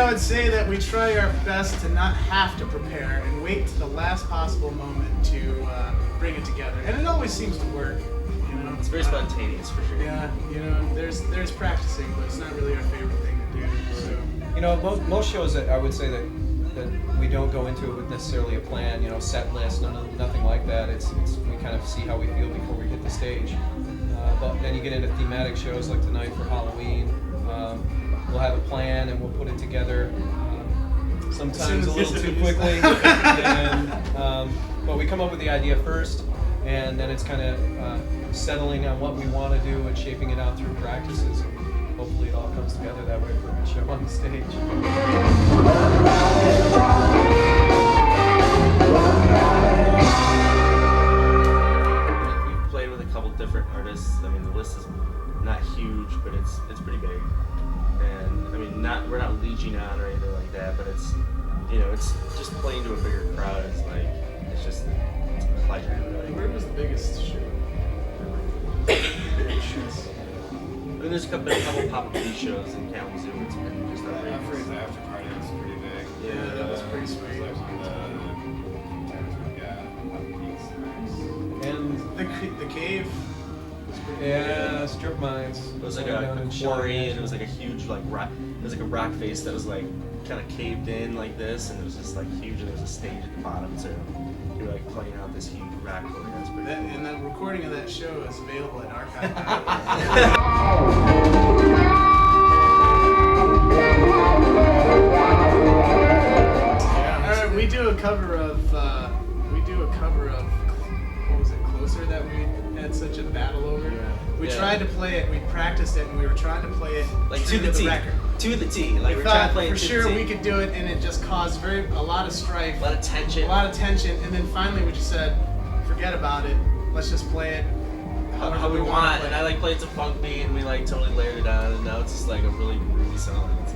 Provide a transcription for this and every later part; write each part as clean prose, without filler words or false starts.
I would say that we try our best to not have to prepare and wait to the last possible moment to bring it together, and it always seems to work. It's very spontaneous for sure. Yeah, there's practicing, but it's not really our favorite thing to do. So most shows that I would say that we don't go into it with necessarily a plan, set list, nothing like that. It's we kind of see how we feel before we hit the stage. But then you get into thematic shows like tonight for Halloween. We'll have a plan and we'll put it together. Sometimes a little too quickly, but we come up with the idea first, and then it's kind of settling on what we want to do and shaping it out through practices. Hopefully it all comes together that way for a good show on the stage. We've played with a couple different artists. I mean, the list is not huge, but it's pretty big. And I mean, we're not leeching on or anything like that, but it's just playing to a bigger crowd. It's a pleasure. Where was the biggest show? I mean, there's a couple pop-up shows in Kalamazoo. It's been just After's after party was pretty big. Yeah, that was pretty sweet. And the cave was pretty big. Strip mines. It was like a quarry, and it was like a huge rock. It was like a rock face that was kind of caved in like this, and it was just huge, and there was a stage at the bottom, so you were playing out this huge rock quarry. That's pretty cool. And the recording of that show is available at Archive. We do a cover of what was it, Closer, that we had such a battle over. We tried to play it, we practiced it, and we were trying to play it to the T. record. To the T. We we're trying thought to play for it to sure the T. we could do it, and it just caused a lot of strife, a lot of tension, and then finally we just said, forget about it, let's just play it how we want. And I played some funk beat, and we totally layered it on, and now it's just a really groovy song. It's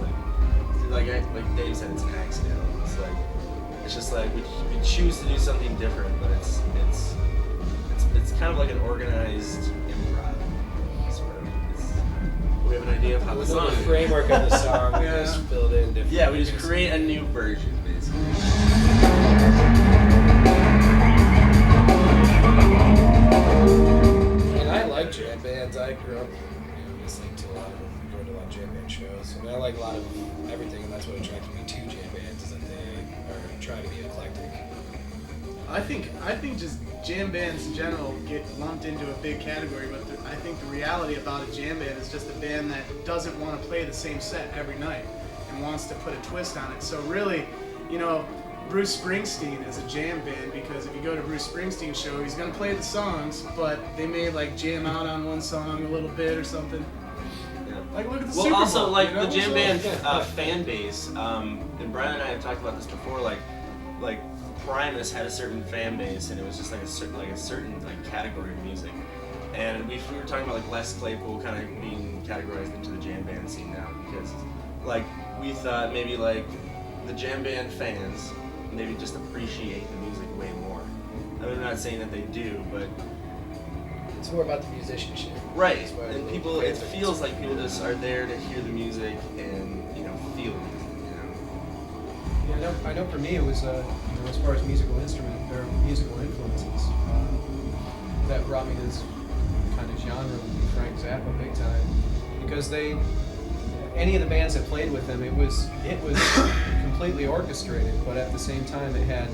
like Dave said, it's an accident. It's just we choose to do something different, but it's kind of like an organized improv. We have an idea of how the song. The framework of the song, we just build in different. Yeah, we just create a new version, basically. And I like jam bands. I grew up listening to going to a lot of jam band shows. And I like a lot of everything, and that's what attracted me to jam bands, is that they are trying to be eclectic. I think just jam bands in general get lumped into a big category, but I think the reality about a jam band is just a band that doesn't want to play the same set every night and wants to put a twist on it. So really, Bruce Springsteen is a jam band, because if you go to Bruce Springsteen's show, he's going to play the songs, but they may jam out on one song a little bit or something. Look at the Super Bowl. Also, the jam band fan base, and Brian and I have talked about this before, Primus had a certain fan base, and it was just a certain category of music. And we were talking about Les Claypool kind of being categorized into the jam band scene now, because we thought maybe the jam band fans maybe just appreciate the music way more. I mean, I'm not saying that they do, but it's more about the musicianship. Right, and people, it feels like people just are there to hear the music and feel the music. Yeah, I know. For me, it was as far as musical influences that brought me to this kind of genre with Frank Zappa big time, because any of the bands that played with them, it was completely orchestrated, but at the same time it had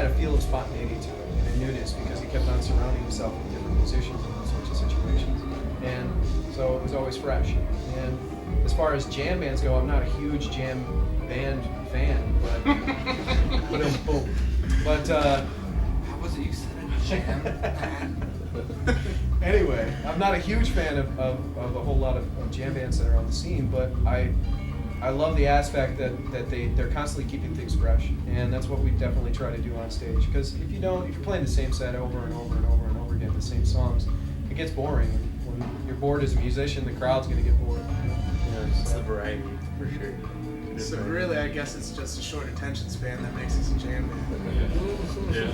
a feel of spontaneity to it and a newness, because he kept on surrounding himself with different musicians in those sorts of situations, and so it was always fresh. And as far as jam bands go, I'm not a huge jam band fan, but how was it you said it? Jam band? Anyway, I'm not a huge fan of a whole lot of jam bands that are on the scene, but I love the aspect that they're constantly keeping things fresh, and that's what we definitely try to do on stage. Because if you're playing the same set over and over and over and over again, the same songs, it gets boring. When you're bored as a musician, the crowd's going to get bored. It's the variety, for sure. So really, I guess it's just a short attention span that makes us a jam band. Yeah.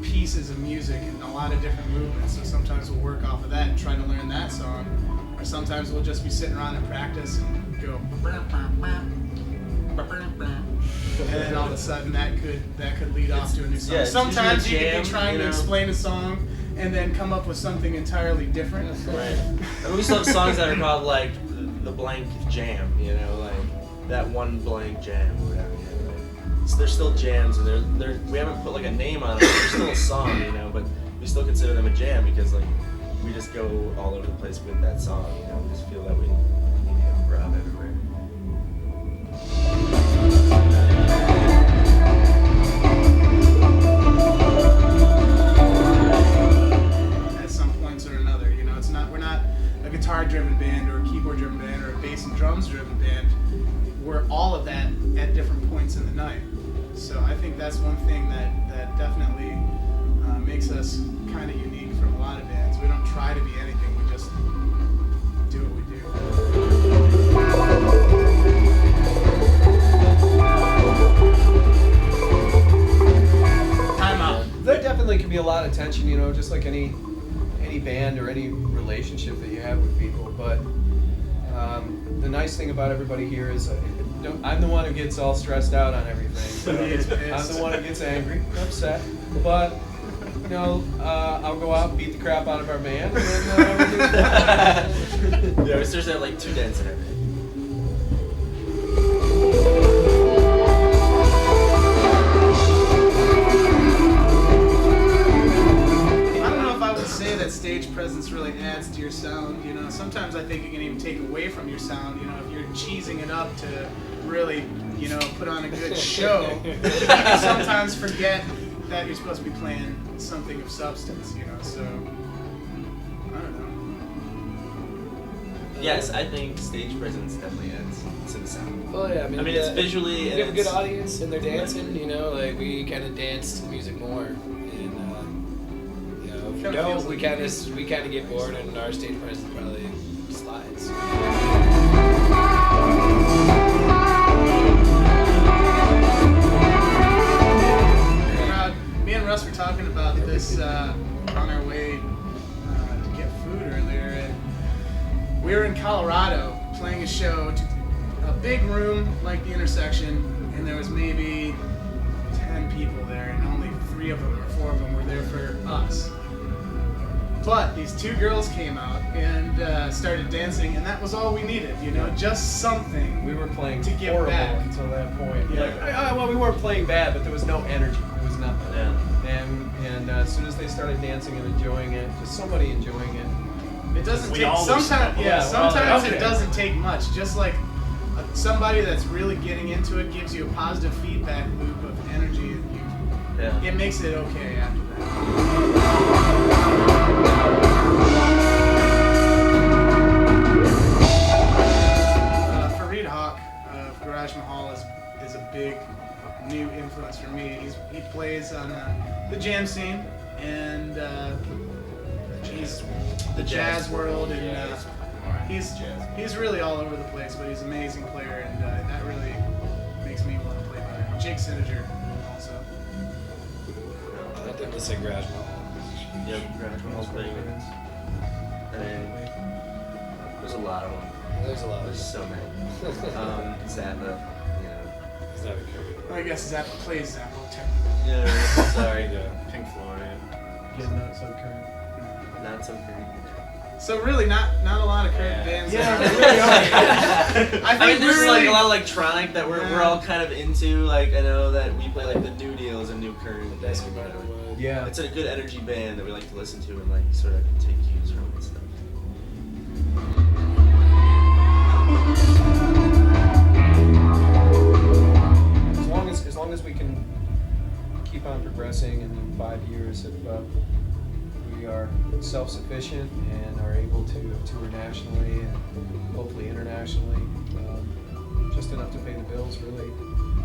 pieces of music and a lot of different movements. So sometimes we'll work off of that and try to learn that song, or sometimes we'll just be sitting around and practice and go. And then all of a sudden that could lead off to a new song. Yeah, it's sometimes you usually a could be jam, trying you to know? explain a song and then come up with something entirely different. Right. I mean, we still have songs that are called like the blank jam, you know, like that one blank jam or whatever. You know, like, so they're still jams, and they're we haven't put like a name on it. They're still a song, you know, but we still consider them a jam because like we just go all over the place with that song. You know, we just feel that we need to have grab everywhere. At some points or another, you know, we're not a guitar-driven band or a keyboard-driven band or a bass and drums-driven band. We're all of that at different points in the night. So I think that's one thing that definitely makes us kind of unique from a lot of bands. We don't try to be anything. We just do what we do. Time out. There definitely can be a lot of tension, you know, just like any band or any relationship that you have with people. But the nice thing about everybody here is I'm the one who gets all stressed out on everything. So I'm the one who gets angry, upset. But you know, I'll go out and beat the crap out of our band, and then we'll do it. Yeah, we seriously have like 2 dents in everything. I don't know if I would say that stage presence really adds to your sound. You know, sometimes I think it can even take away from your sound. You know, if you're cheesing it up to really, you know, put on a good show, you can sometimes forget that you're supposed to be playing something of substance. You know, so I don't know. Yes, I think stage presence definitely adds to the sound. Well, yeah, I mean, it's visually you and have a good it's- audience and they're dancing. You know, like we kind of dance to the music more, and you know, if we Kinda don't, feels like we kind of get bored, and our stage presence probably slides. Me and Russ were talking about this on our way to get food earlier, and we were in Colorado playing a show, a big room like the intersection, and there was maybe 10 people there, and only 3 of them or 4 of them were there for us. But these 2 girls came out and started dancing, and that was all we needed, you know, just something. We were playing To give horrible back. until that point. Yeah. Like, well, we weren't playing bad, but there was no energy. There was nothing. Yeah. And as soon as they started dancing and enjoying it, just somebody enjoying it. It doesn't We take all sometimes. were Yeah, so- well, sometimes okay. it doesn't take much. Just like somebody that's really getting into it gives you a positive feedback loop of energy. Yeah. It makes it okay after that. Fareed Hawk of Garage Mahal is a big new influence for me. He plays on the jam scene and he's the jazz world, and he's really all over the place. But he's an amazing player, and that really makes me want to play better. Jake Sittinger also. I think this is Garage Ball. Yep, Garage Mahal's big. I mean, there's a lot of them. There's a lot. There's so many. Zappa, you know. It's not a career. I guess Zappa plays Zappa technically. Yeah, sorry. Pink Floyd. Getting not so current. Not so pretty. So really, not a lot of current bands. Yeah, that- there really are. I think I mean, there's we're like really, a lot of electronic that we're all kind of into. Like I know that we play like the New Deal is a new current That's band. what I would. Yeah. It's a good energy band that we like to listen to and like sort of take cues from and stuff. As long as we can keep on progressing, and in 5 years, if we are self-sufficient and are able to tour nationally and hopefully internationally, just enough to pay the bills, really.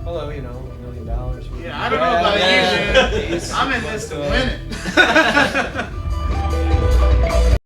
Although, you know, $1 million. would be yeah, I don't know about bad. you, dude. Jeez. I'm in this to But, win it.